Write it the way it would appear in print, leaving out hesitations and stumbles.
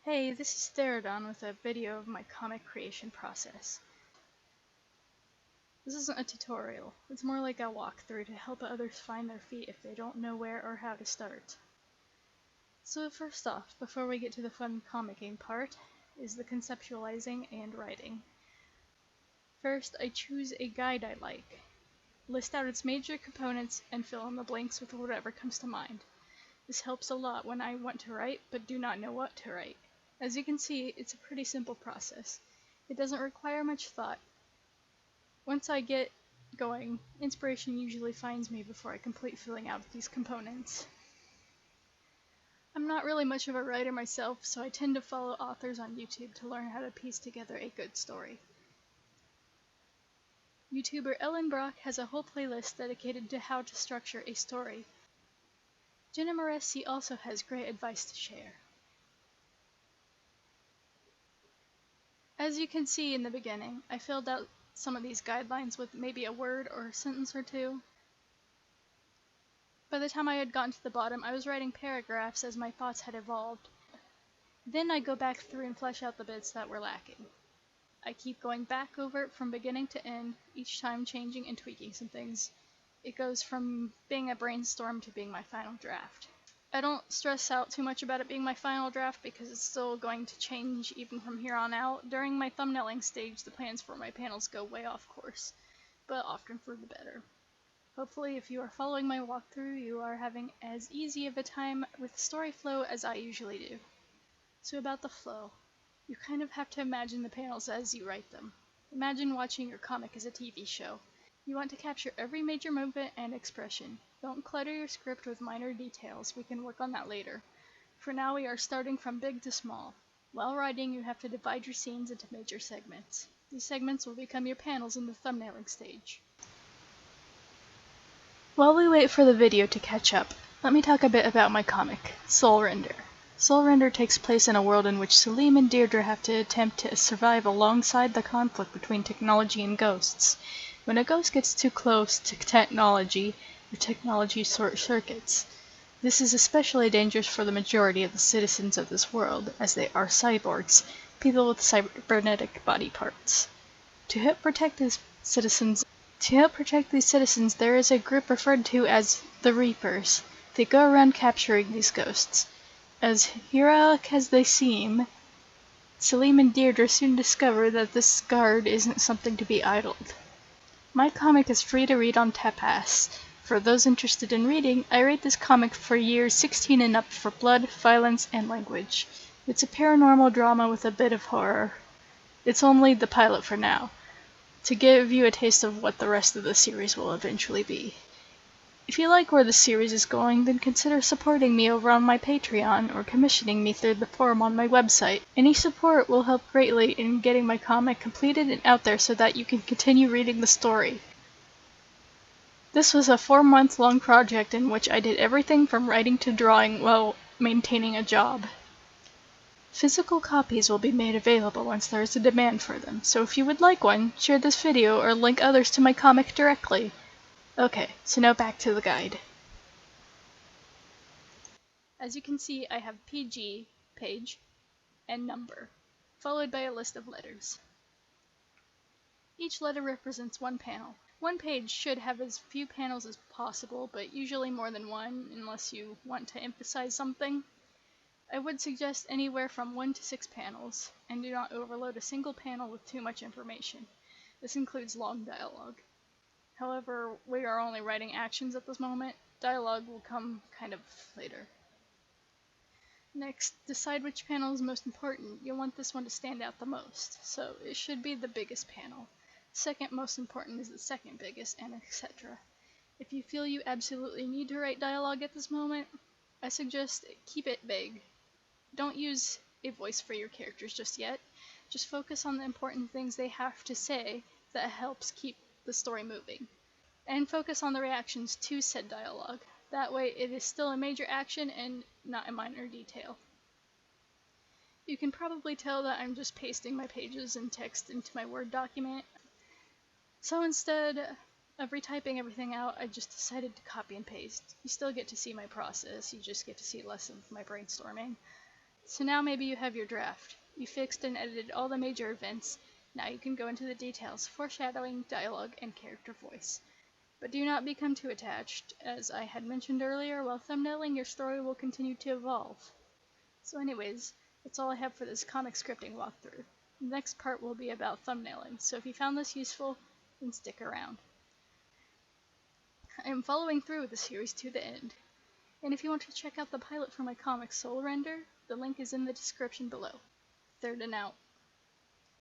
Hey, this is Therodon with a video of my comic creation process. This isn't a tutorial, it's more like a walkthrough to help others find their feet if they don't know where or how to start. So first off, before we get to the fun comicking part, is the conceptualizing and writing. First, I choose a guide I like, list out its major components, and fill in the blanks with whatever comes to mind. This helps a lot when I want to write but do not know what to write. As you can see, it's a pretty simple process. It doesn't require much thought. Once I get going, inspiration usually finds me before I complete filling out these components. I'm not really much of a writer myself, so I tend to follow authors on YouTube to learn how to piece together a good story. YouTuber Ellen Brock has a whole playlist dedicated to how to structure a story. Jenna Moreci also has great advice to share. As you can see in the beginning, I filled out some of these guidelines with maybe a word or a sentence or two. By the time I had gotten to the bottom, I was writing paragraphs as my thoughts had evolved. Then I go back through and flesh out the bits that were lacking. I keep going back over it from beginning to end, each time changing and tweaking some things. It goes from being a brainstorm to being my final draft. I don't stress out too much about it being my final draft because it's still going to change even from here on out. During my thumbnailing stage, the plans for my panels go way off course, but often for the better. Hopefully, if you are following my walkthrough, you are having as easy of a time with story flow as I usually do. So about the flow, you kind of have to imagine the panels as you write them. Imagine watching your comic as a TV show. You want to capture every major movement and expression. Don't clutter your script with minor details, we can work on that later. For now we are starting from big to small. While writing, you have to divide your scenes into major segments. These segments will become your panels in the thumbnailing stage. While we wait for the video to catch up, let me talk a bit about my comic, Soul Render. Soul Render takes place in a world in which Selim and Deirdre have to attempt to survive alongside the conflict between technology and ghosts. When a ghost gets too close to technology, the technology short-circuits. This is especially dangerous for the majority of the citizens of this world, as they are cyborgs, people with cybernetic body parts. To help protect these citizens, there is a group referred to as the Reapers. They go around capturing these ghosts. As heroic as they seem, Selim and Deirdre soon discover that this guard isn't something to be idled. My comic is free to read on Tapas. For those interested in reading, I rate this comic for years 16 and up for blood, violence, and language. It's a paranormal drama with a bit of horror. It's only the pilot for now, to give you a taste of what the rest of the series will eventually be. If you like where the series is going, then consider supporting me over on my Patreon or commissioning me through the forum on my website. Any support will help greatly in getting my comic completed and out there so that you can continue reading the story. This was a 4-month-long project in which I did everything from writing to drawing while maintaining a job. Physical copies will be made available once there is a demand for them, so if you would like one, share this video or link others to my comic directly. Okay, so now back to the guide. As you can see, I have PG, page, and number, followed by a list of letters. Each letter represents one panel. One page should have as few panels as possible, but usually more than one, unless you want to emphasize something. I would suggest anywhere from 1 to 6 panels, and do not overload a single panel with too much information. This includes long dialogue. However, we are only writing actions at this moment. Dialogue will come kind of later. Next, decide which panel is most important. You'll want this one to stand out the most, so it should be the biggest panel. Second most important is the second biggest, and etc. If you feel you absolutely need to write dialogue at this moment, I suggest keep it vague. Don't use a voice for your characters just yet. Just focus on the important things they have to say that helps keep the story moving. And focus on the reactions to said dialogue. That way it is still a major action and not a minor detail. You can probably tell that I'm just pasting my pages and text into my Word document. So instead of retyping everything out, I just decided to copy and paste. You still get to see my process, you just get to see less of my brainstorming. So now maybe you have your draft. You fixed and edited all the major events. Now you can go into the details, foreshadowing, dialogue, and character voice. But do not become too attached. As I had mentioned earlier, while thumbnailing, your story will continue to evolve. So anyways, that's all I have for this comic scripting walkthrough. The next part will be about thumbnailing, so if you found this useful, then stick around. I am following through with the series to the end. And if you want to check out the pilot for my comic Soul Render, the link is in the description below. Third and out.